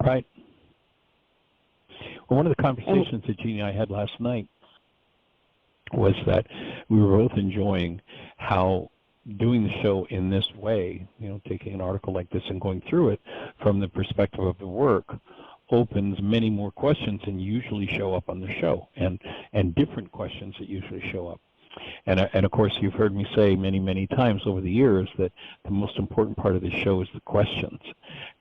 Right. Well, one of the conversations that Jeannie and I had last night was that we were both enjoying how doing the show in this way, taking an article like this and going through it from the perspective of the work, opens many more questions than usually show up on the show, and different questions that usually show up. And of course, you've heard me say many, many times over the years that the most important part of the show is the questions,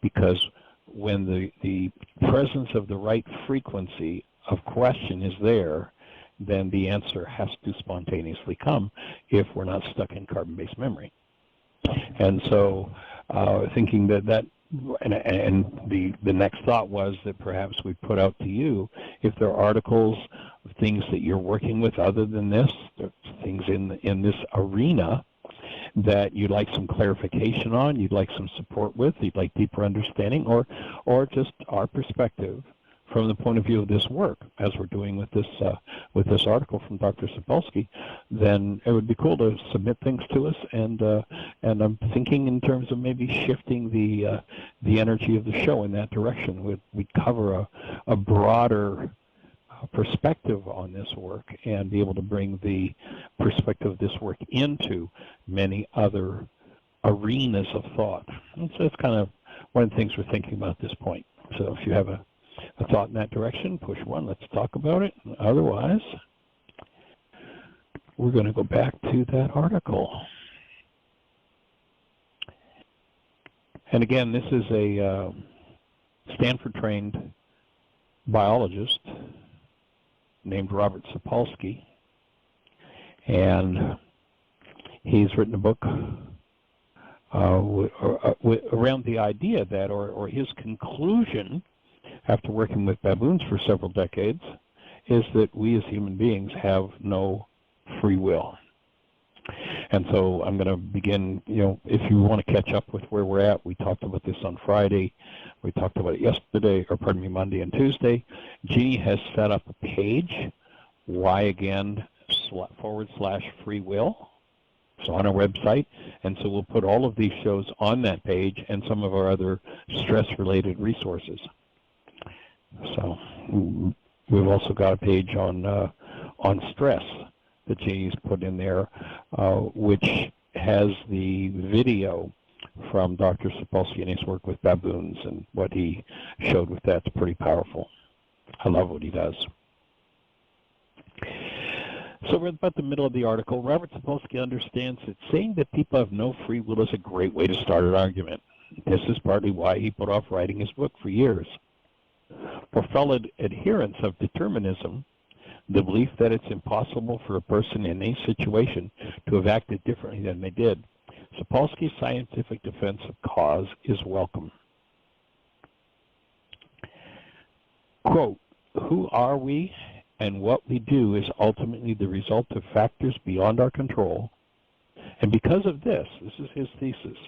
because when the presence of the right frequency of question is there, then the answer has to spontaneously come if we're not stuck in carbon-based memory. And so thinking that the next thought was that perhaps we put out to you, if there are articles, things that you're working with other than this, things in this arena that you'd like some clarification on, you'd like some support with, you'd like deeper understanding, or just our perspective from the point of view of this work, as we're doing with this article from Dr. Sapolsky, then it would be cool to submit things to us. And I'm thinking in terms of maybe shifting the energy of the show in that direction. We'd cover a broader perspective on this work and be able to bring the perspective of this work into many other arenas of thought. And so that's kind of one of the things we're thinking about at this point. So if you have a thought in that direction, push one, let's talk about it. Otherwise, we're going to go back to that article. And again, this is a Stanford-trained biologist named Robert Sapolsky, and he's written a book around the idea that, or his conclusion, after working with baboons for several decades, is that we as human beings have no free will. And so I'm going to begin, if you want to catch up with where we're at, we talked about this on Friday, we talked about it yesterday, Monday and Tuesday. Jeannie has set up a page, /free will. So on our website, and so we'll put all of these shows on that page and some of our other stress-related resources. So we've also got a page on stress that Jeannie's put in there, which has the video from Dr. Sapolsky and his work with baboons, and what he showed with that's pretty powerful. I love what he does. So we're about the middle of the article. Robert Sapolsky understands that saying that people have no free will is a great way to start an argument. This is partly why he put off writing his book for years. For fellow adherents of determinism, the belief that it's impossible for a person in any situation to have acted differently than they did, Sapolsky's scientific defense of cause is welcome. Quote, "Who are we and what we do is ultimately the result of factors beyond our control. And because of this is his thesis,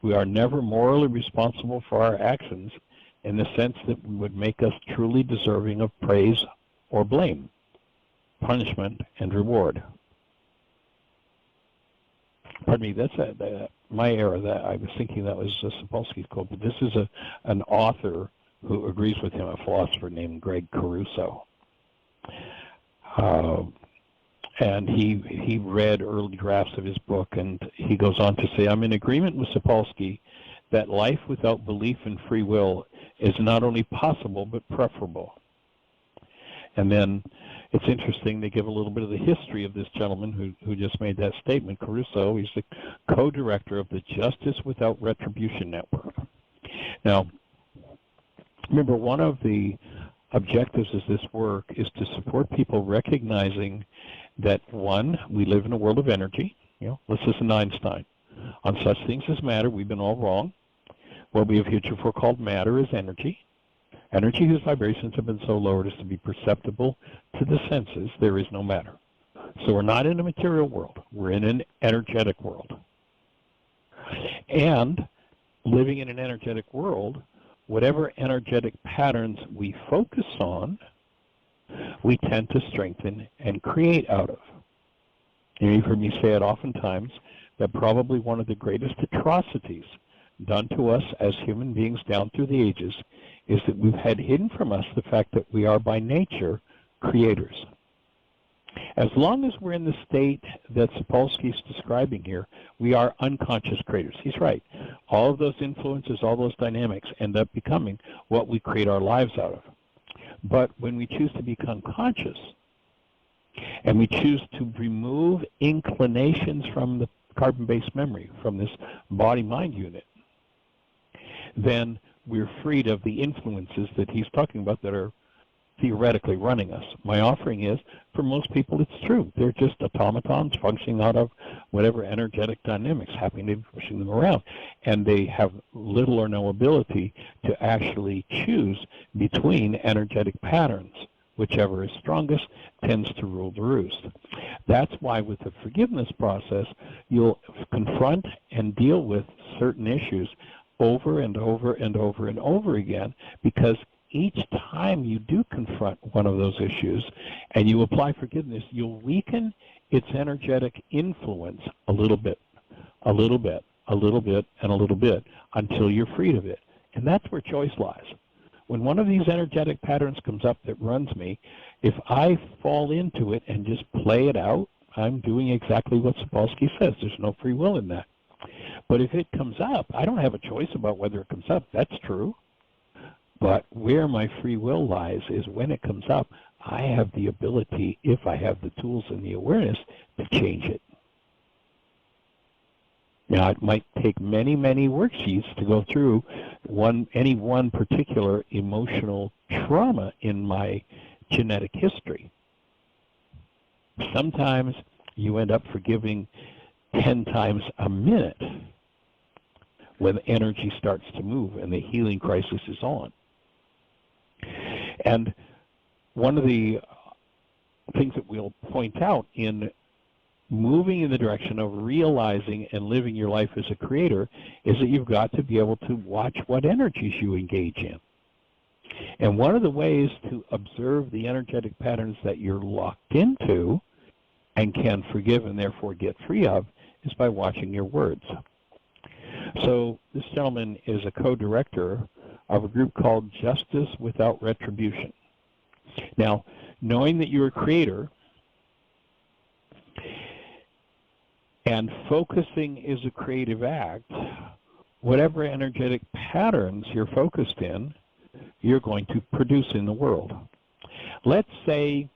we are never morally responsible for our actions in the sense that would make us truly deserving of praise or blame, punishment and reward." Pardon me, that's my error. That I was thinking that was Sapolsky's quote, but this is an author who agrees with him, a philosopher named Greg Caruso. And he read early drafts of his book, and he goes on to say, "I'm in agreement with Sapolsky that life without belief in free will is not only possible but preferable." And then it's interesting, they give a little bit of the history of this gentleman who just made that statement, Caruso. He's the co-director of the Justice Without Retribution Network. Now, remember, one of the objectives of this work is to support people recognizing that, one, we live in a world of energy. Let's listen to Einstein. On such things as matter, we've been all wrong. What we have heretofore called matter is energy. Energy whose vibrations have been so lowered as to be perceptible to the senses, there is no matter. So we're not in a material world. We're in an energetic world. And living in an energetic world, whatever energetic patterns we focus on, we tend to strengthen and create out of. You've heard me say it oftentimes that probably one of the greatest atrocities done to us as human beings down through the ages is that we've had hidden from us the fact that we are by nature creators. As long as we're in the state that Sapolsky's describing here, we are unconscious creators. He's right. All of those influences, all those dynamics end up becoming what we create our lives out of. But when we choose to become conscious, and we choose to remove inclinations from the carbon-based memory, from this body-mind unit, then we're freed of the influences that he's talking about that are theoretically running us. My offering is, for most people, it's true. They're just automatons functioning out of whatever energetic dynamics happening to be pushing them around. And they have little or no ability to actually choose between energetic patterns. Whichever is strongest tends to rule the roost. That's why with the forgiveness process, you'll confront and deal with certain issues over and over and over and over again, because each time you do confront one of those issues and you apply forgiveness, you'll weaken its energetic influence a little bit, a little bit, a little bit, and a little bit until you're freed of it. And that's where choice lies. When one of these energetic patterns comes up that runs me, if I fall into it and just play it out, I'm doing exactly what Sapolsky says. There's no free will in that. But if it comes up, I don't have a choice about whether it comes up. That's true. But where my free will lies is when it comes up, I have the ability, if I have the tools and the awareness, to change it. Now, it might take many, many worksheets to go through any one particular emotional trauma in my genetic history. Sometimes you end up forgiving 10 times a minute when energy starts to move and the healing crisis is on. And one of the things that we'll point out in moving in the direction of realizing and living your life as a creator is that you've got to be able to watch what energies you engage in. And one of the ways to observe the energetic patterns that you're locked into and can forgive and therefore get free of is by watching your words. So this gentleman is a co-director of a group called Justice Without Retribution. Now, knowing that you're a creator and focusing is a creative act, whatever energetic patterns you're focused in, you're going to produce in the world. Let's say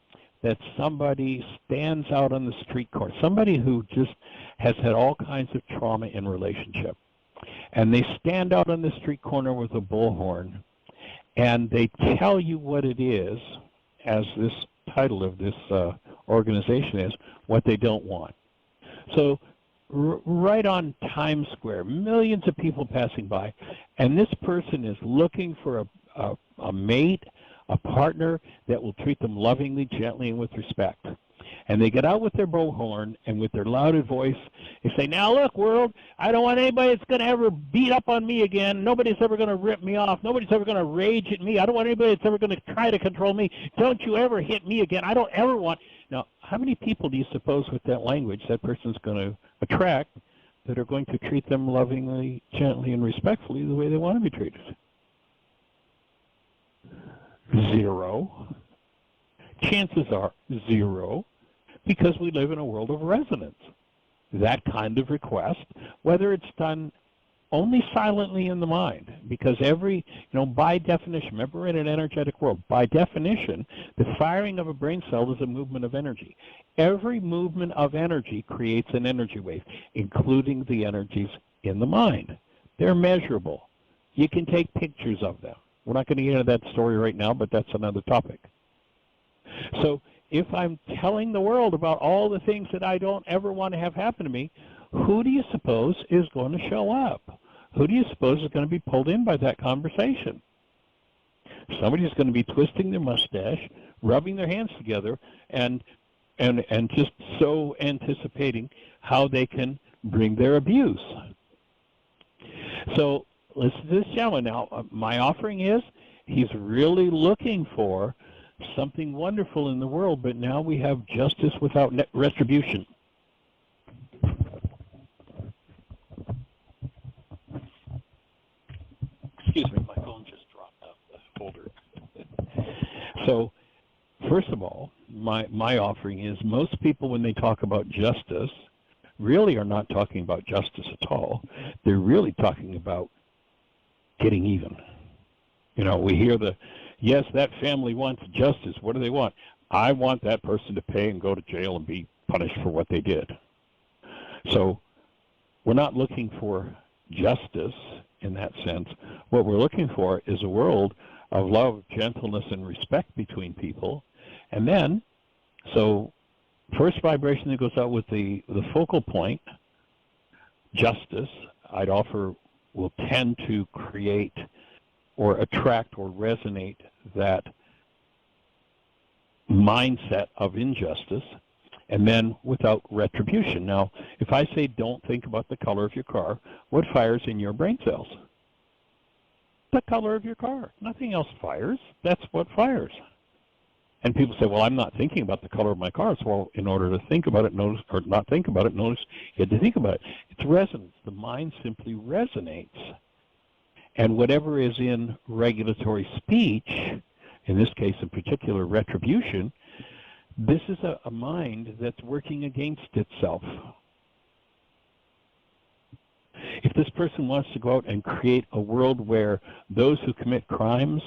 that somebody stands out on the street corner, somebody who just has had all kinds of trauma in relationship, and they stand out on the street corner with a bullhorn, and they tell you what it is, as this title of this organization is, what they don't want. So right on Times Square, millions of people passing by, and this person is looking for a mate, a partner that will treat them lovingly, gently, and with respect. And they get out with their bullhorn and with their loud voice, they say, now look, world, I don't want anybody that's going to ever beat up on me again. Nobody's ever going to rip me off. Nobody's ever going to rage at me. I don't want anybody that's ever going to try to control me. Don't you ever hit me again. I don't ever want. Now, how many people do you suppose with that language that person's going to attract that are going to treat them lovingly, gently, and respectfully the way they want to be treated? Zero. Chances are zero, because we live in a world of resonance. That kind of request, whether it's done only silently in the mind, because by definition, remember we're in an energetic world, by definition, the firing of a brain cell is a movement of energy. Every movement of energy creates an energy wave, including the energies in the mind. They're measurable. You can take pictures of them. We're not going to get into that story right now, but that's another topic. So if I'm telling the world about all the things that I don't ever want to have happen to me, who do you suppose is going to show up? Who do you suppose is going to be pulled in by that conversation? Somebody's going to be twisting their mustache, rubbing their hands together, and just so anticipating how they can bring their abuse. So listen to this gentleman. Now, my offering is he's really looking for something wonderful in the world, but now we have justice without retribution. colder. So, first of all, my offering is most people, when they talk about justice, really are not talking about justice at all. They're really talking about getting even. You know, we hear yes, that family wants justice. What do they want? I want that person to pay and go to jail and be punished for what they did. So we're not looking for justice in that sense. What we're looking for is a world of love, gentleness, and respect between people. And then, so first vibration that goes out with the focal point, justice, I'd offer, will tend to create or attract or resonate that mindset of injustice, and then without retribution. Now, if I say don't think about the color of your car, what fires in your brain cells? The color of your car. Nothing else fires. That's what fires. And people say, well, I'm not thinking about the color of my car. So, well, in order to think about it, notice, or not think about it, notice you had to think about it. It's resonance. The mind simply resonates. And whatever is in regulatory speech, in this case in particular retribution, this is a mind that's working against itself. If this person wants to go out and create a world where those who commit crimes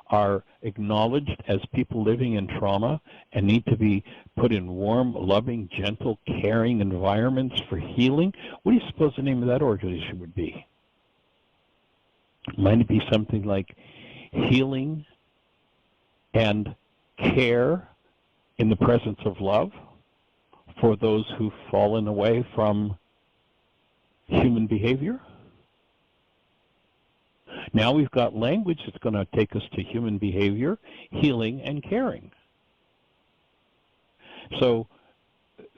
are acknowledged as people living in trauma and need to be put in warm, loving, gentle, caring environments for healing, what do you suppose the name of that organization would be? Might it be something like Healing and Care in the Presence of Love for those who've fallen away from human behavior? Now we've got language that's going to take us to human behavior, healing, and caring. So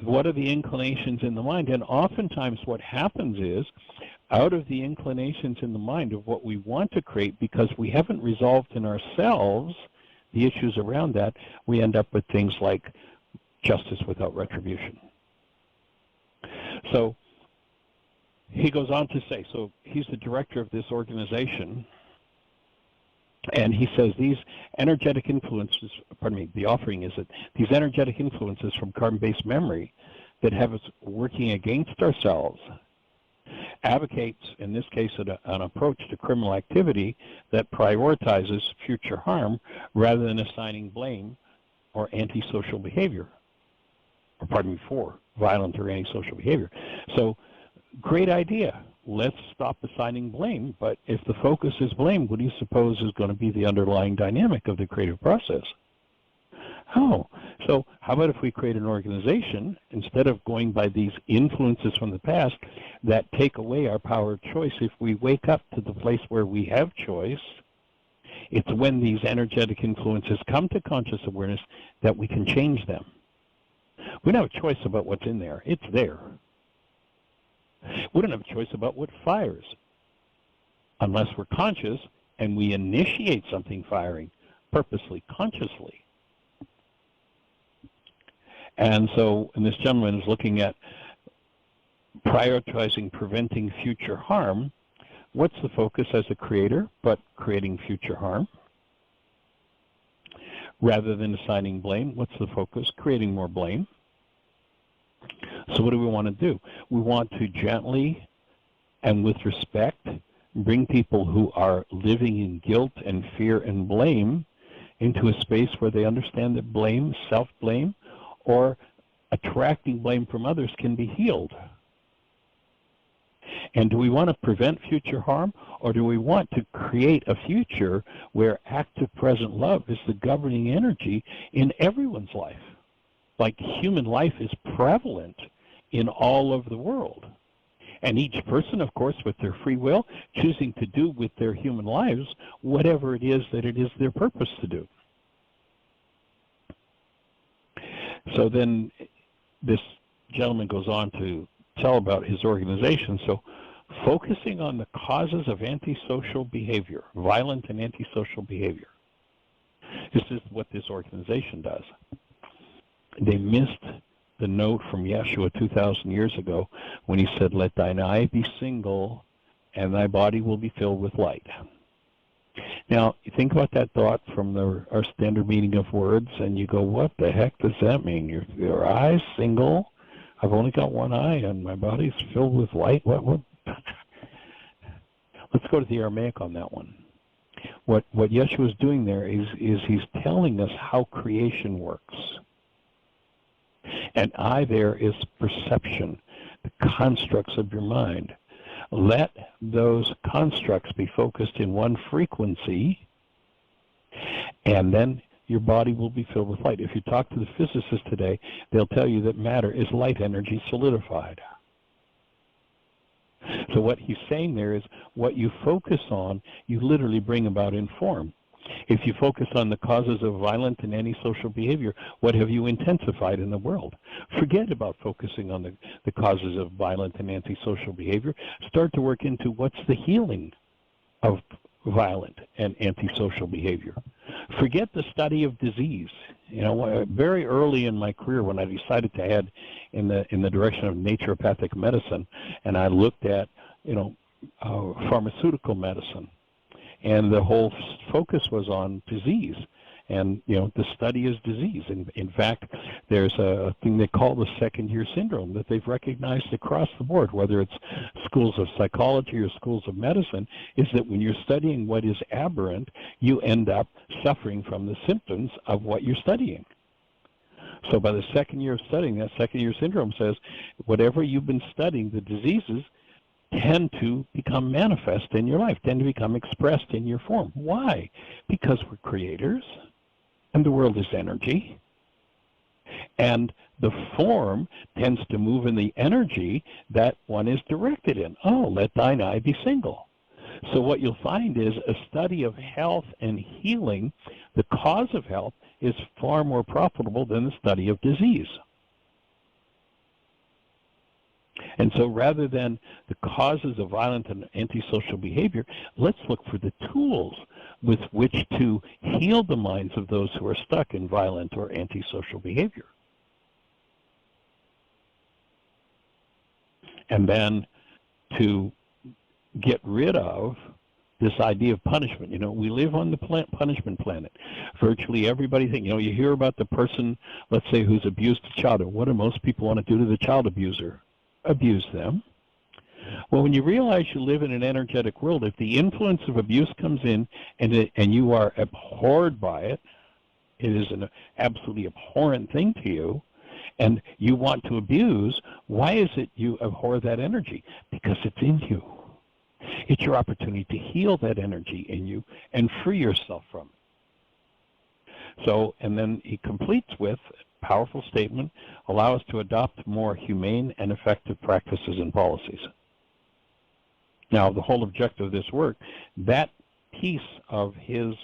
what are the inclinations in the mind? And oftentimes what happens is, out of the inclinations in the mind of what we want to create, because we haven't resolved in ourselves the issues around that, we end up with things like justice without retribution. So he goes on to say, so he's the director of this organization, and he says these energetic influences, the offering is that these energetic influences from carbon-based memory that have us working against ourselves advocates, in this case, an approach to criminal activity that prioritizes future harm rather than assigning blame or antisocial behavior, for violent or antisocial behavior. So, great idea. Let's stop assigning blame, but if the focus is blame, what do you suppose is going to be the underlying dynamic of the creative process? Oh, so how about if we create an organization, instead of going by these influences from the past that take away our power of choice, if we wake up to the place where we have choice, it's when these energetic influences come to conscious awareness that we can change them. We don't have a choice about what's in there. It's there. We don't have a choice about what fires unless we're conscious and we initiate something firing purposely, consciously. And so, and this gentleman is looking at prioritizing preventing future harm. What's the focus as a creator but creating future harm? Rather than assigning blame, what's the focus? Creating more blame. So what do we want to do? We want to gently and with respect bring people who are living in guilt and fear and blame into a space where they understand that blame, self-blame, or attracting blame from others can be healed. And do we want to prevent future harm, or do we want to create a future where active present love is the governing energy in everyone's life? Like human life is prevalent in all of the world. And each person, of course, with their free will, choosing to do with their human lives whatever it is that it is their purpose to do. So then this gentleman goes on to tell about his organization. So focusing on the causes of antisocial behavior, violent and antisocial behavior. This is what this organization does. They missed the note from Yeshua 2,000 years ago when he said, let thine eye be single and thy body will be filled with light. Now, you think about that thought from our standard meaning of words, and you go, what the heck does that mean? Your eye's single? I've only got one eye, and my body's filled with light? What? Let's go to the Aramaic on that one. What Yeshua is doing there is he's telling us how creation works. And I there is perception, the constructs of your mind. Let those constructs be focused in one frequency, and then your body will be filled with light. If you talk to the physicists today, they'll tell you that matter is light energy solidified. So what he's saying there is what you focus on, you literally bring about in form. If you focus on the causes of violent and antisocial behavior, what have you intensified in the world? Forget about focusing on the causes of violent and antisocial behavior. Start to work into what's the healing of violent and antisocial behavior. Forget the study of disease. You know, very early in my career, when I decided to head in the direction of naturopathic medicine, and I looked at, pharmaceutical medicine, and the whole focus was on disease, and the study is disease. In fact, there's a thing they call the second-year syndrome that they've recognized across the board, whether it's schools of psychology or schools of medicine, is that when you're studying what is aberrant, you end up suffering from the symptoms of what you're studying. So by the second year of studying, that second-year syndrome says whatever you've been studying, the diseases tend to become manifest in your life, tend to become expressed in your form. Why? Because we're creators, and the world is energy, and the form tends to move in the energy that one is directed in. Oh, let thine eye be single. So what you'll find is a study of health and healing, the cause of health, is far more profitable than the study of disease. And so rather than the causes of violent and antisocial behavior, let's look for the tools with which to heal the minds of those who are stuck in violent or antisocial behavior. And then to get rid of this idea of punishment. We live on the punishment planet. Virtually everybody thinks, you hear about the person, let's say, who's abused a child. What do most people want to do to the child abuser? Abuse them. Well, when you realize you live in an energetic world, if the influence of abuse comes in and you are abhorred by it, it is an absolutely abhorrent thing to you, and you want to abuse, why is it you abhor that energy? Because it's in you. It's your opportunity to heal that energy in you and free yourself from it. So, and then he completes with a powerful statement, allow us to adopt more humane and effective practices and policies. Now, the whole objective of this work, that piece of his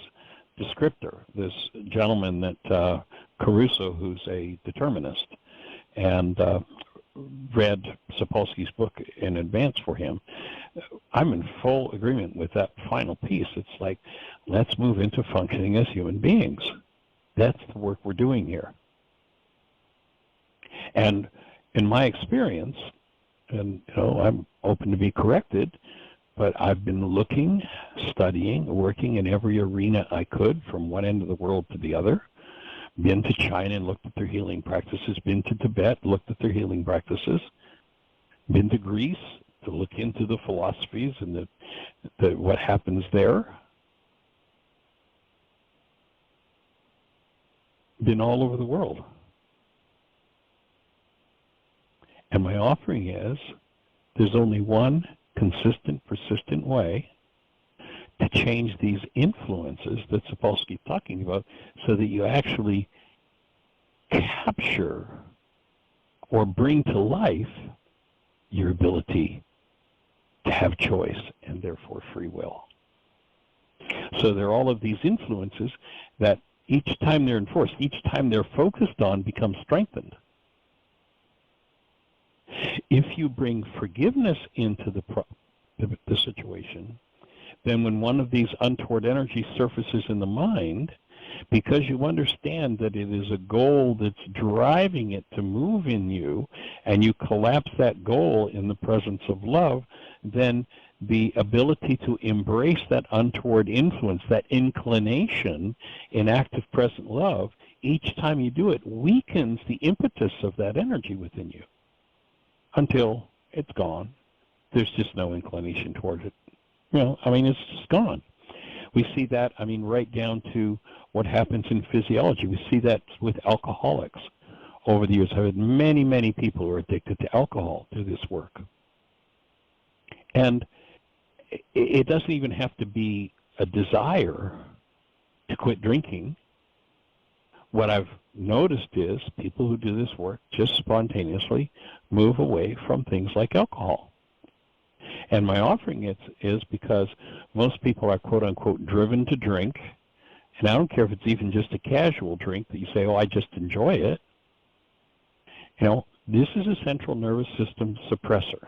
descriptor, this gentleman that Caruso, who's a determinist, and read Sapolsky's book in advance for him, I'm in full agreement with that final piece. It's like, let's move into functioning as human beings. That's the work we're doing here. And in my experience, and I'm open to be corrected, but I've been looking, studying, working in every arena I could from one end of the world to the other. Been to China and looked at their healing practices, been to Tibet, looked at their healing practices, been to Greece to look into the philosophies and what happens there. Been all over the world. And my offering is, there's only one consistent, persistent way to change these influences that Sapolsky's talking about so that you actually capture or bring to life your ability to have choice and therefore free will. So there are all of these influences that each time they're enforced, each time they're focused on, become strengthened. If you bring forgiveness into the situation, then when one of these untoward energies surfaces in the mind, because you understand that it is a goal that's driving it to move in you, and you collapse that goal in the presence of love, then the ability to embrace that untoward influence, that inclination in active present love, each time you do it, weakens the impetus of that energy within you until it's gone. There's just no inclination towards it. It's just gone. We see that, right down to what happens in physiology. We see that with alcoholics. Over the years, I've had many, many people who are addicted to alcohol do this work. And it doesn't even have to be a desire to quit drinking. What I've noticed is people who do this work just spontaneously move away from things like alcohol. And my offering is because most people are, quote unquote, driven to drink. And I don't care if it's even just a casual drink that you say, oh, I just enjoy it. This is a central nervous system suppressor.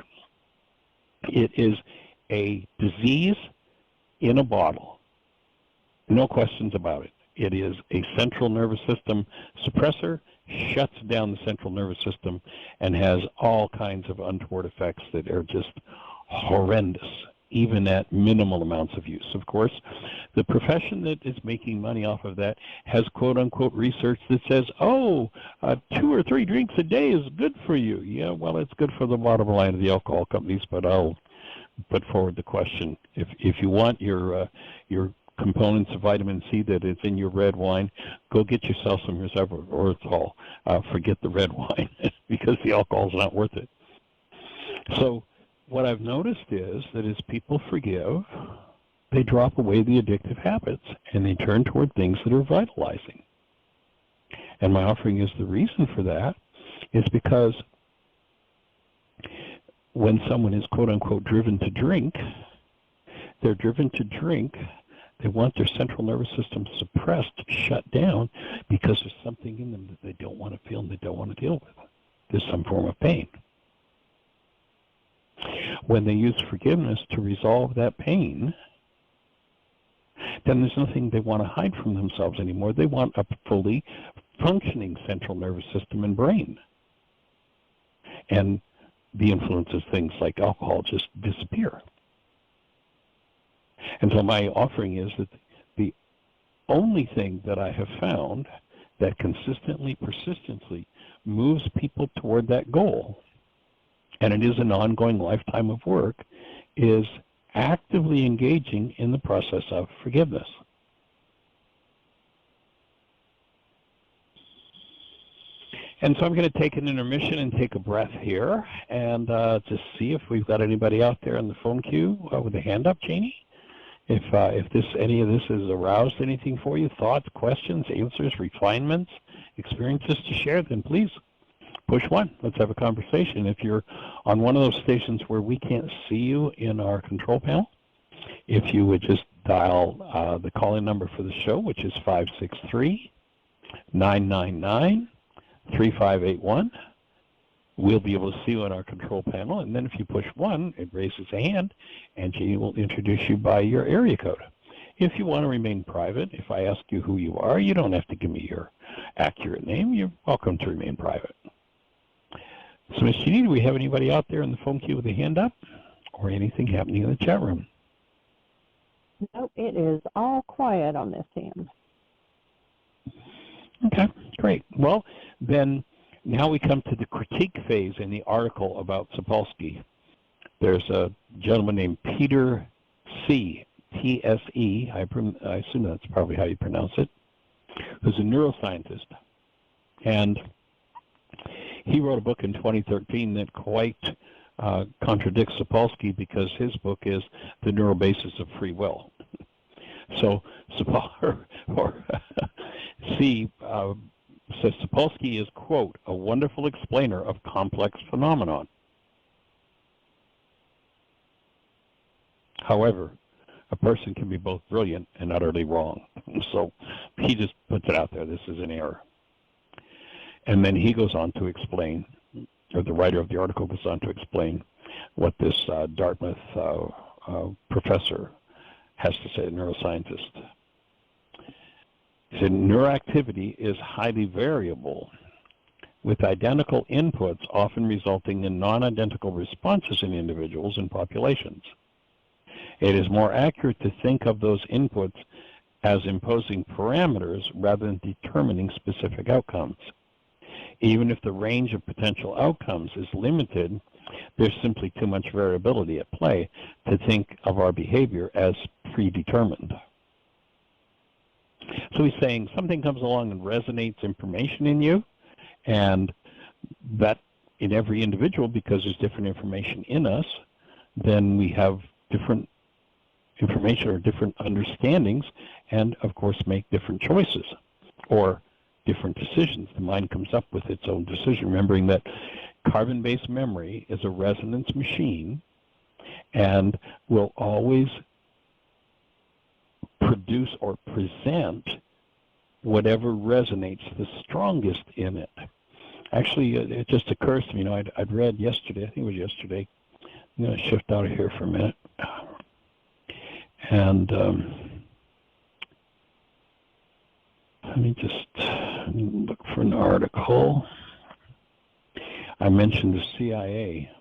It is a disease in a bottle. No questions about it. It is a central nervous system suppressor, shuts down the central nervous system, and has all kinds of untoward effects that are just horrendous, even at minimal amounts of use. Of course, the profession that is making money off of that has quote-unquote research that says, 2 or 3 drinks a day is good for you. Yeah, well, it's good for the bottom line of the alcohol companies, but I'll put forward the question. If you want your components of vitamin C that is in your red wine, go get yourself some resveratrol. Forget the red wine because the alcohol is not worth it. So what I've noticed is that as people forgive, they drop away the addictive habits and they turn toward things that are vitalizing. And my offering is the reason for that is because when someone is quote-unquote driven to drink, they're driven to drink. They want their central nervous system suppressed, shut down, because there's something in them that they don't want to feel and they don't want to deal with. There's some form of pain. When they use forgiveness to resolve that pain, then there's nothing they want to hide from themselves anymore. They want a fully functioning central nervous system and brain. And the influences, things like alcohol, just disappear. And so my offering is that the only thing that I have found that consistently, persistently moves people toward that goal, and it is an ongoing lifetime of work, is actively engaging in the process of forgiveness. And so I'm going to take an intermission and take a breath here and just see if we've got anybody out there in the phone queue with a hand up, Janie. If any of this has aroused anything for you, thoughts, questions, answers, refinements, experiences to share, then please push 1. Let's have a conversation. If you're on one of those stations where we can't see you in our control panel, if you would just dial the call-in number for the show, which is 563-999-3581. We'll be able to see you on our control panel, and then if you push 1, it raises a hand, and Jeannie will introduce you by your area code. If you want to remain private, if I ask you who you are, you don't have to give me your accurate name. You're welcome to remain private. So, Ms. Jeannie, do we have anybody out there in the phone queue with a hand up, or anything happening in the chat room? Nope, it is all quiet on this end. Okay, great. Well, then now we come to the critique phase in the article about Sapolsky. There's a gentleman named Peter C., T-S-E, I assume that's probably how you pronounce it, who's a neuroscientist. And he wrote a book in 2013 that quite contradicts Sapolsky, because his book is The Neural Basis of Free Will. So C says Sapolsky is, quote, a wonderful explainer of complex phenomenon. However, a person can be both brilliant and utterly wrong. So he just puts it out there. This is an error. And then he goes on to explain, or the writer of the article goes on to explain what this Dartmouth professor has to say, a neuroscientist. He said, neuroactivity is highly variable, with identical inputs often resulting in non-identical responses in individuals and populations. It is more accurate to think of those inputs as imposing parameters rather than determining specific outcomes. Even if the range of potential outcomes is limited, there's simply too much variability at play to think of our behavior as predetermined. So he's saying something comes along and resonates information in you, and that in every individual, because there's different information in us, then we have different information or different understandings, and of course make different choices or different decisions. The mind comes up with its own decision, remembering that carbon-based memory is a resonance machine and will always produce or present whatever resonates the strongest in it. Actually, it just occurs to me, I'd read yesterday, I think it was yesterday, I'm going to shift out of here for a minute, and let me just look for an article. I mentioned the CIA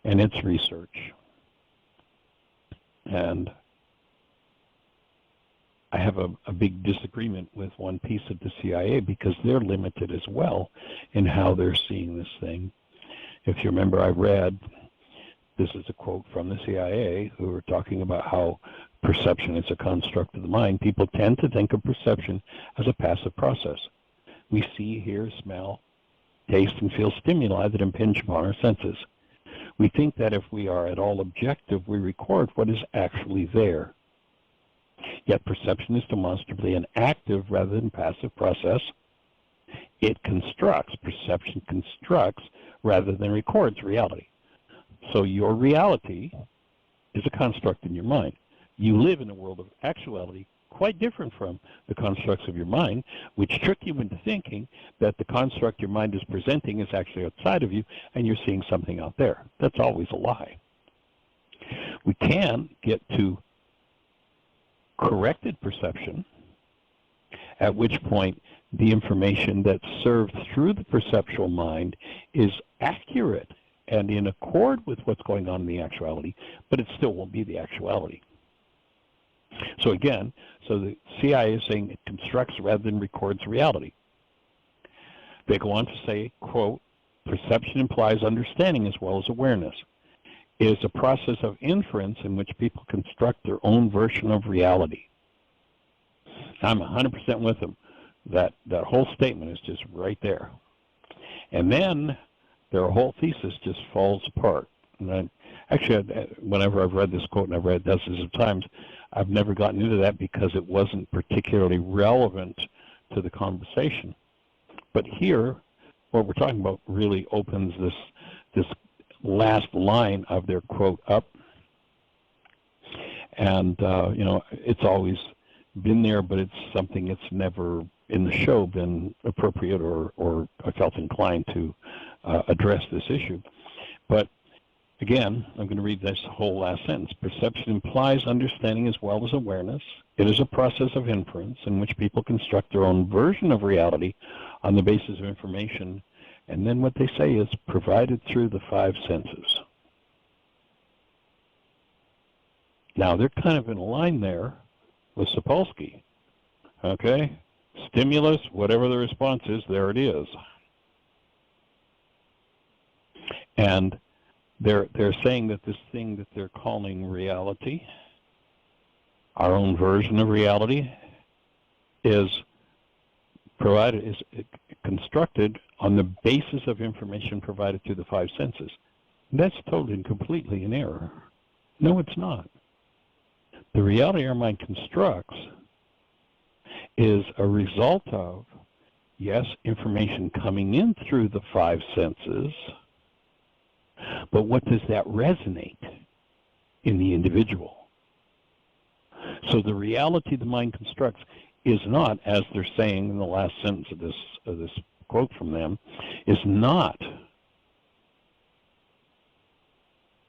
and its research, and I have a big disagreement with one piece of the CIA because they're limited as well in how they're seeing this thing. If you remember, I read, this is a quote from the CIA, who were talking about how perception is a construct of the mind. People tend to think of perception as a passive process. We see, hear, smell, taste, and feel stimuli that impinge upon our senses. We think that if we are at all objective, we record what is actually there. Yet perception is demonstrably an active rather than passive process. It constructs, perception constructs rather than records reality. So your reality is a construct in your mind. You live in a world of actuality quite different from the constructs of your mind, which trick you into thinking that the construct your mind is presenting is actually outside of you and you're seeing something out there. That's always a lie. We can get to corrected perception, at which point the information that's served through the perceptual mind is accurate and in accord with what's going on in the actuality, but it still won't be the actuality. So again, the CIA is saying it constructs rather than records reality. They go on to say, quote, perception implies understanding as well as awareness. It is a process of inference in which people construct their own version of reality. I'm 100% with them. That whole statement is just right there. And then their whole thesis just falls apart. And whenever I've read this quote, and I've read it dozens of times, I've never gotten into that because it wasn't particularly relevant to the conversation. But here, what we're talking about really opens this last line of their quote up. And, it's always been there, but it's something that's never in the show been appropriate or I felt inclined to address this issue. But again, I'm going to read this whole last sentence. Perception implies understanding as well as awareness. It is a process of inference in which people construct their own version of reality on the basis of information, and then what they say is provided through the five senses. Now, they're kind of in a line there with Sapolsky. Okay? Stimulus, whatever the response is, there it is. And they're saying that this thing that they're calling reality, our own version of reality, is constructed on the basis of information provided through the five senses. That's totally and completely in error. No, it's not. The reality our mind constructs is a result of, yes, information coming in through the five senses, but what does that resonate in the individual? So the reality the mind constructs is not, as they're saying in the last sentence of this quote from them, is not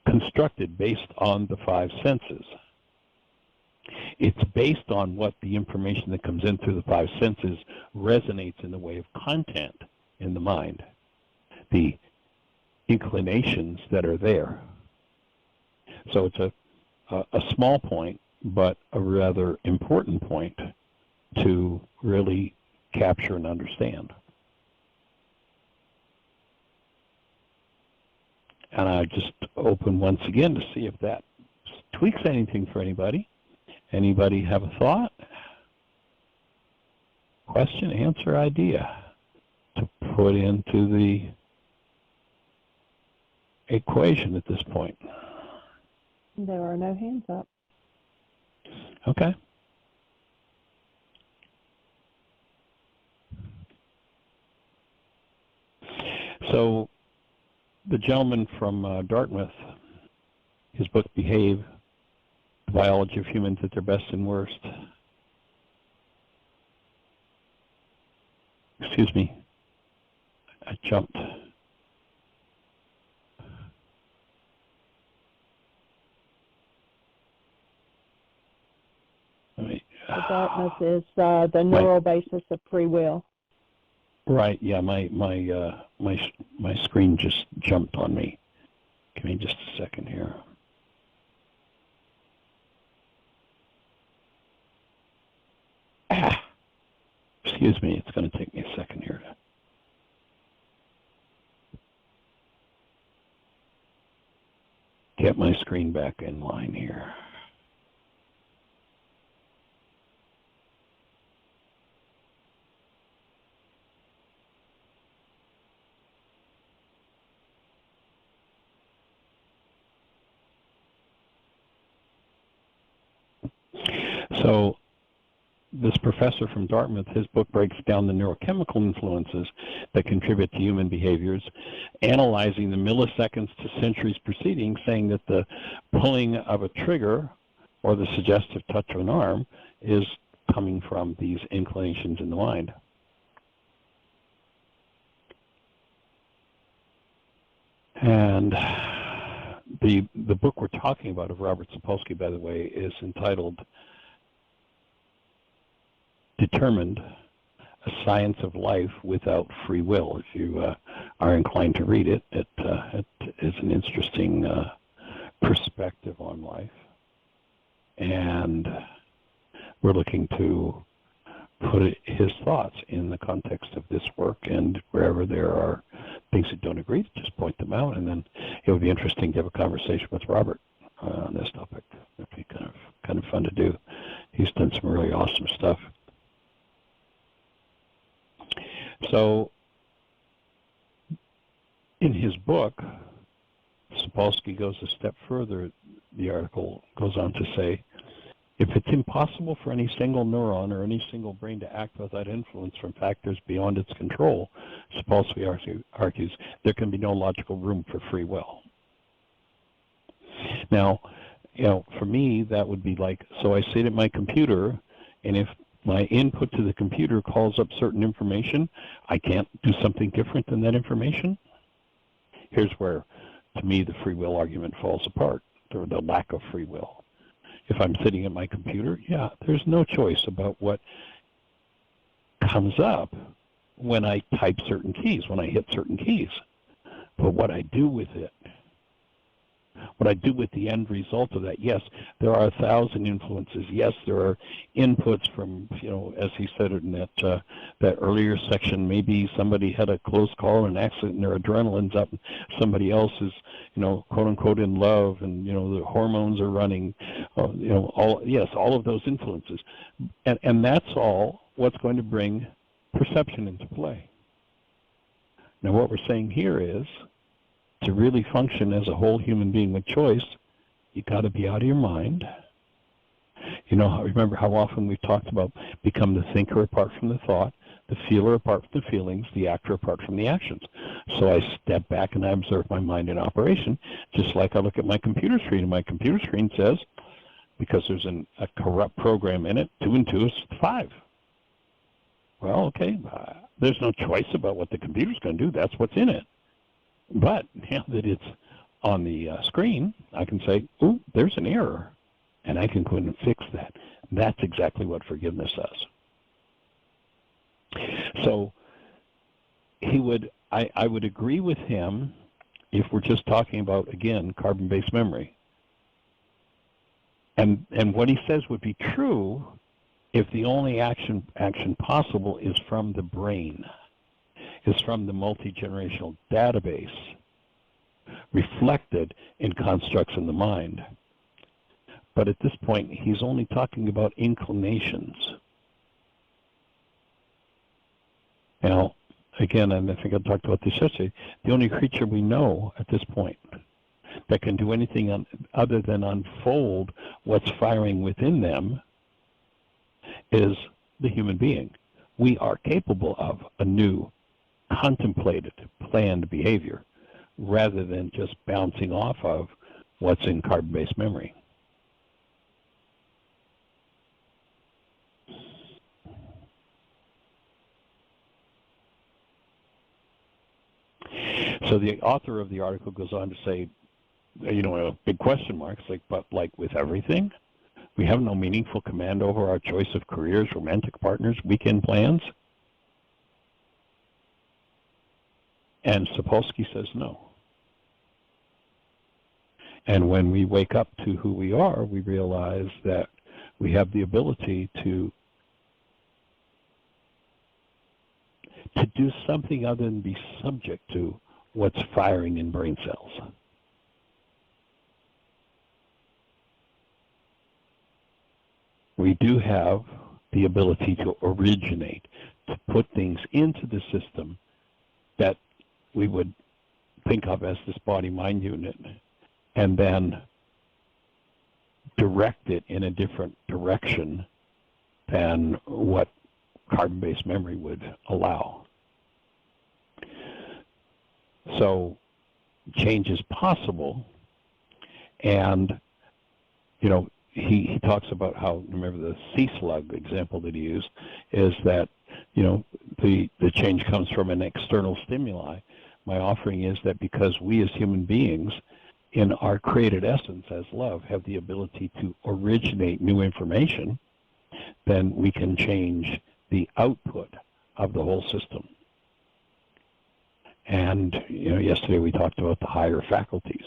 constructed based on the five senses. It's based on what the information that comes in through the five senses resonates in the way of content in the mind, the inclinations that are there. So it's a small point, but a rather important point to really capture and understand. And I just open once again to see if that tweaks anything for anybody. Anybody have a thought, question, answer, idea to put into the equation at this point? There are no hands up. Okay. So the gentleman from Dartmouth, his book Behave, The Biology of Humans at Their Best and Worst. Excuse me, I jumped. The Dartmouth is the neural basis of free will. Right. Yeah. My screen just jumped on me. Give me just a second here. Excuse me. It's going to take me a second here. Get my screen back in line here. So this professor from Dartmouth, his book breaks down the neurochemical influences that contribute to human behaviors, analyzing the milliseconds to centuries preceding, saying that the pulling of a trigger or the suggestive touch of an arm is coming from these inclinations in the mind. And the book we're talking about of Robert Sapolsky, by the way, is entitled Determined, A Science of Life Without Free Will. If you are inclined to read it, it is an interesting perspective on life. And we're looking to put his thoughts in the context of this work, and wherever there are things that don't agree, just point them out, and then it would be interesting to have a conversation with Robert on this topic. It would be kind of fun to do. He's done some really awesome stuff. So, in his book, Sapolsky goes a step further. The article goes on to say, if it's impossible for any single neuron or any single brain to act without influence from factors beyond its control, Sapolsky argues, there can be no logical room for free will. Now, for me, that would be like, so I sit at my computer, and if my input to the computer calls up certain information, I can't do something different than that information? Here's where, to me, the free will argument falls apart, or the lack of free will. If I'm sitting at my computer, yeah, there's no choice about what comes up when I type certain keys, when I hit certain keys. But what I do with it, what I do with the end result of that, yes, there are 1,000 influences. Yes, there are inputs from, as he said in that earlier section, maybe somebody had a close call, an accident, and their adrenaline's up. Somebody else is, quote unquote, in love, and the hormones are running. All of those influences, and that's all what's going to bring perception into play. Now, what we're saying here is, to really function as a whole human being with choice, you got to be out of your mind. Remember how often we've talked about become the thinker apart from the thought, the feeler apart from the feelings, the actor apart from the actions. So I step back and I observe my mind in operation, just like I look at my computer screen, and my computer screen says, because there's a corrupt program in it, 2 and 2 is 5. Well, okay, there's no choice about what the computer's going to do. That's what's in it. But now that it's on the screen, I can say, ooh, there's an error, and I can go in and fix that. That's exactly what forgiveness does. So I would agree with him if we're just talking about, again, carbon-based memory. And what he says would be true if the only action possible is from the brain, is from the multi-generational database reflected in constructs in the mind. But at this point, he's only talking about inclinations. Now, again, and I think I talked about this yesterday, the only creature we know at this point that can do anything other than unfold what's firing within them is the human being. We are capable of a new, contemplated, planned behavior rather than just bouncing off of what's in carbon-based memory. So the author of the article goes on to say, a big question mark, but like with everything, we have no meaningful command over our choice of careers, romantic partners, weekend plans? And Sapolsky says no. And when we wake up to who we are, we realize that we have the ability to do something other than be subject to what's firing in brain cells. We do have the ability to originate, to put things into the system that we would think of as this body-mind unit, and then direct it in a different direction than what carbon-based memory would allow. So change is possible, and he talks about how, remember the sea slug example that he used, is that the change comes from an external stimuli. My offering is that because we as human beings, in our created essence as love, have the ability to originate new information, then we can change the output of the whole system. And yesterday we talked about the higher faculties.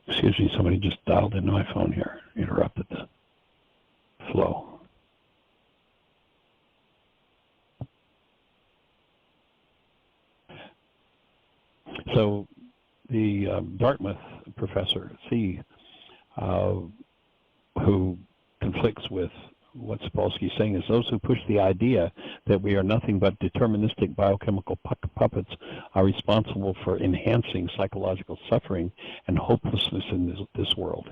Excuse me, somebody just dialed into my phone here, interrupted the flow. So the Dartmouth professor, C, who conflicts with what Sapolsky is saying, is those who push the idea that we are nothing but deterministic biochemical puppets are responsible for enhancing psychological suffering and hopelessness in this world.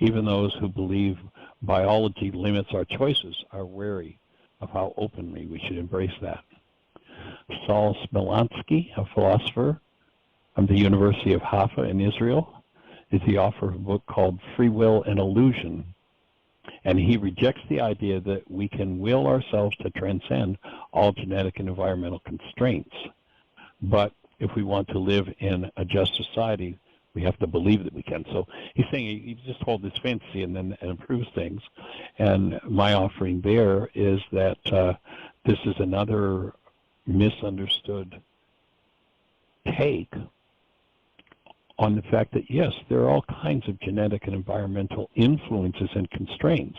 Even those who believe biology limits our choices are wary of how openly we should embrace that. Saul Smilansky, a philosopher from the University of Haifa in Israel, is the author of a book called Free Will and Illusion. And he rejects the idea that we can will ourselves to transcend all genetic and environmental constraints. But if we want to live in a just society, we have to believe that we can. So he's saying he just holds this fantasy and then improves things. And my offering there is that this is another misunderstood take on the fact that, yes, there are all kinds of genetic and environmental influences and constraints.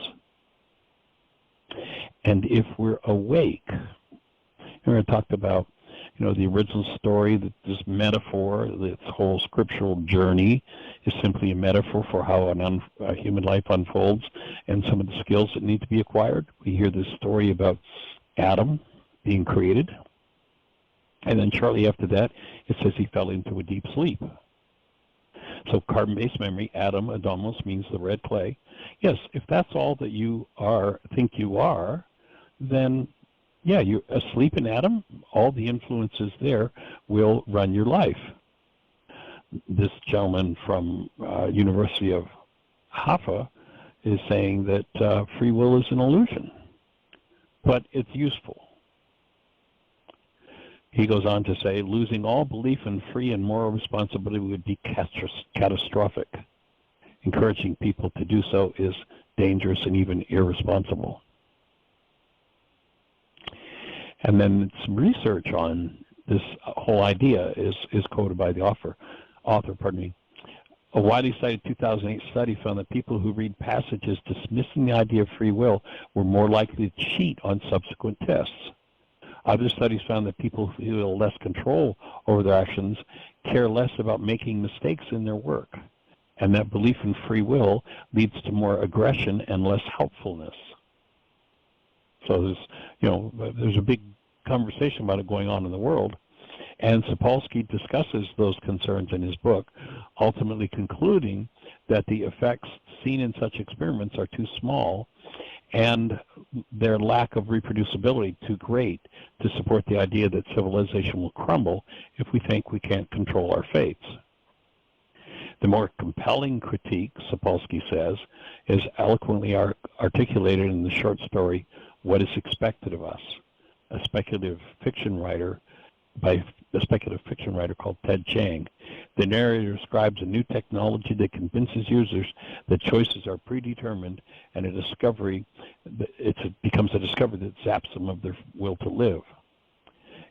And if we're awake, I talked about, the original story, that this metaphor, this whole scriptural journey is simply a metaphor for how a human life unfolds and some of the skills that need to be acquired. We hear this story about Adam being created, and then shortly after that, it says he fell into a deep sleep. So carbon-based memory, Adam, Adamos, means the red clay. Yes, if that's all that you think you are, then, yeah, you're asleep in Adam. All the influences there will run your life. This gentleman from University of Haifa is saying that free will is an illusion, but it's useful. He goes on to say, losing all belief in free and moral responsibility would be catastrophic. Encouraging people to do so is dangerous, and even irresponsible. And then some research on this whole idea is quoted by the author. A widely cited 2008 study found that people who read passages dismissing the idea of free will were more likely to cheat on subsequent tests. Other studies found that people who feel less control over their actions care less about making mistakes in their work, and that belief in free will leads to more aggression and less helpfulness. So there's a big conversation about it going on in the world, and Sapolsky discusses those concerns in his book, ultimately concluding that the effects seen in such experiments are too small and their lack of reproducibility too great to support the idea that civilization will crumble if we think we can't control our fates. The more compelling critique, Sapolsky says, is eloquently articulated in the short story, What is Expected of Us, a speculative fiction writer called Ted Chiang. The narrator describes a new technology that convinces users that choices are predetermined, and it becomes a discovery that zaps them of their will to live.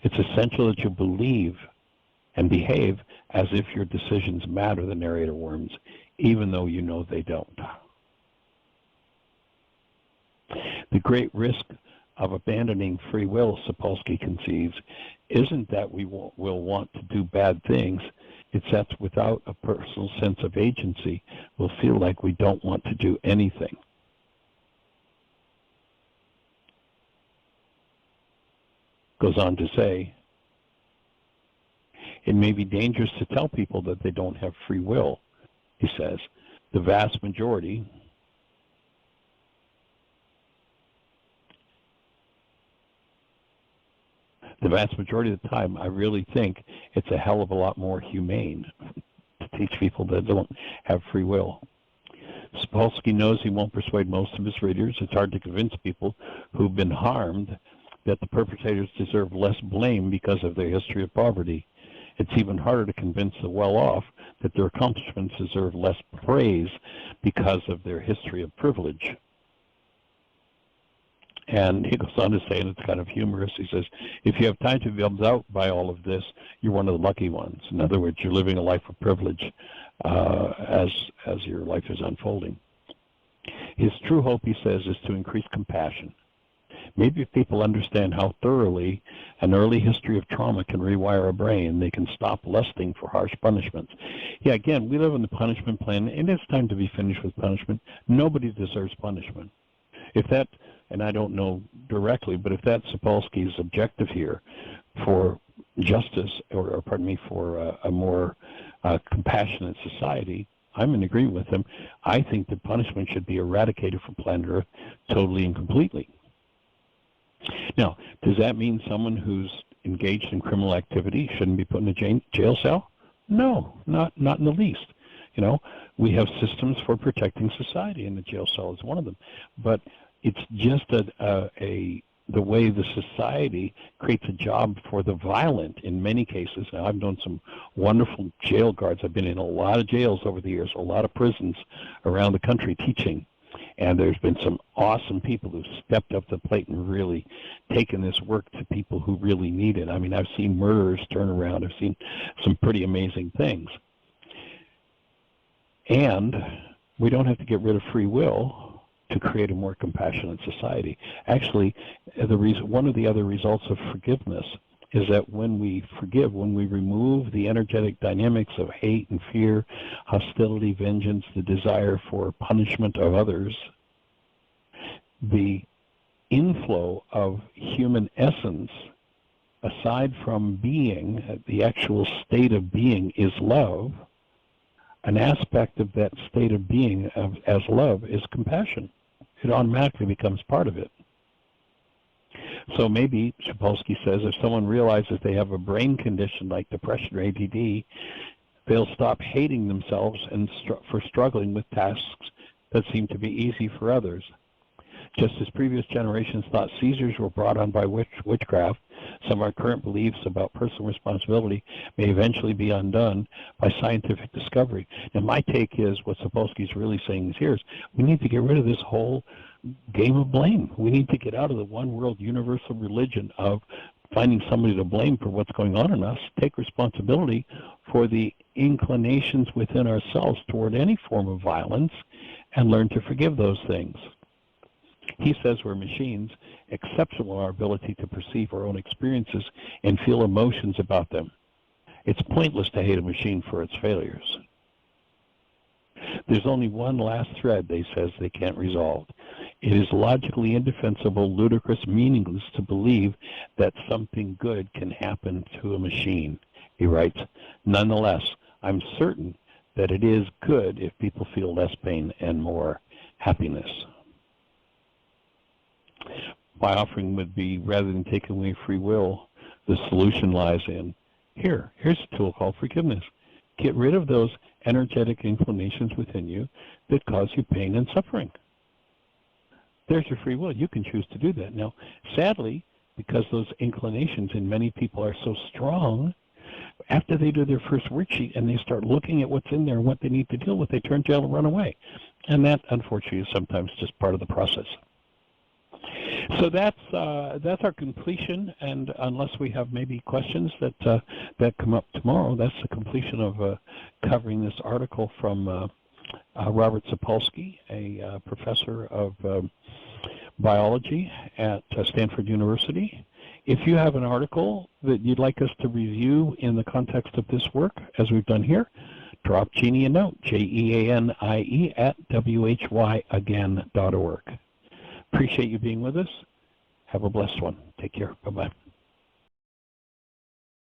It's essential that you believe and behave as if your decisions matter, the narrator warns, even though you know they don't. The great risk of abandoning free will, Sapolsky conceives, isn't that we will want to do bad things, it's that without a personal sense of agency, we'll feel like we don't want to do anything. Goes on to say, it may be dangerous to tell people that they don't have free will, he says. The vast majority of the time, I really think it's a hell of a lot more humane to teach people that don't have free will. Sapolsky knows he won't persuade most of his readers. It's hard to convince people who've been harmed that the perpetrators deserve less blame because of their history of poverty. It's even harder to convince the well-off that their accomplishments deserve less praise because of their history of privilege. And he goes on to say, and it's kind of humorous, he says, if you have time to be bummed out by all of this, you're one of the lucky ones. In other words, you're living a life of privilege as your life is unfolding. His true hope, he says, is to increase compassion. Maybe if people understand how thoroughly an early history of trauma can rewire a brain, they can stop lusting for harsh punishments. Yeah, again, we live in the punishment plan, and it's time to be finished with punishment. Nobody deserves punishment. If that, and I don't know directly, but if that's Sapolsky's objective here for justice, or for a more compassionate society, I'm in agreement with him. I think that punishment should be eradicated from planet Earth totally and completely. Now, does that mean someone who's engaged in criminal activity shouldn't be put in a jail cell? No, not in the least. We have systems for protecting society, and the jail cell is one of them. But it's just the way the society creates a job for the violent in many cases. Now, I've known some wonderful jail guards. I've been in a lot of jails over the years, a lot of prisons around the country teaching. And there's been some awesome people who've stepped up to the plate and really taken this work to people who really need it. I mean, I've seen murderers turn around. I've seen some pretty amazing things. And we don't have to get rid of free will to create a more compassionate society. Actually, one of the other results of forgiveness is that when we forgive, when we remove the energetic dynamics of hate and fear, hostility, vengeance, the desire for punishment of others, the inflow of human essence, aside from being, the actual state of being is love. An aspect of that state of being as love is compassion. It automatically becomes part of it. So maybe, Sapolsky says, if someone realizes they have a brain condition like depression or ADD, they'll stop hating themselves and for struggling with tasks that seem to be easy for others. Just as previous generations thought Caesars were brought on by witchcraft, some of our current beliefs about personal responsibility may eventually be undone by scientific discovery. Now, my take is what Sapolsky's really saying here is we need to get rid of this whole game of blame. We need to get out of the one world universal religion of finding somebody to blame for what's going on in us, take responsibility for the inclinations within ourselves toward any form of violence, and learn to forgive those things. He says we're machines, exceptional in our ability to perceive our own experiences and feel emotions about them. It's pointless to hate a machine for its failures. There's only one last thread, they says, they can't resolve. It is logically indefensible, ludicrous, meaningless to believe that something good can happen to a machine. He writes, nonetheless, I'm certain that it is good if people feel less pain and more happiness. My offering would be, rather than taking away free will, the solution lies in, here's a tool called forgiveness. Get rid of those energetic inclinations within you that cause you pain and suffering. There's your free will. You can choose to do that. Now, sadly, because those inclinations in many people are so strong, after they do their first worksheet and they start looking at what's in there and what they need to deal with, they turn tail and run away. And that, unfortunately, is sometimes just part of the process. So that's our completion, and unless we have maybe questions that come up tomorrow, that's the completion of covering this article from Robert Sapolsky, a professor of biology at Stanford University. If you have an article that you'd like us to review in the context of this work, as we've done here, drop Jeannie a note, JEANIE at WHYagain.org. Appreciate you being with us. Have a blessed one. Take care. Bye-bye.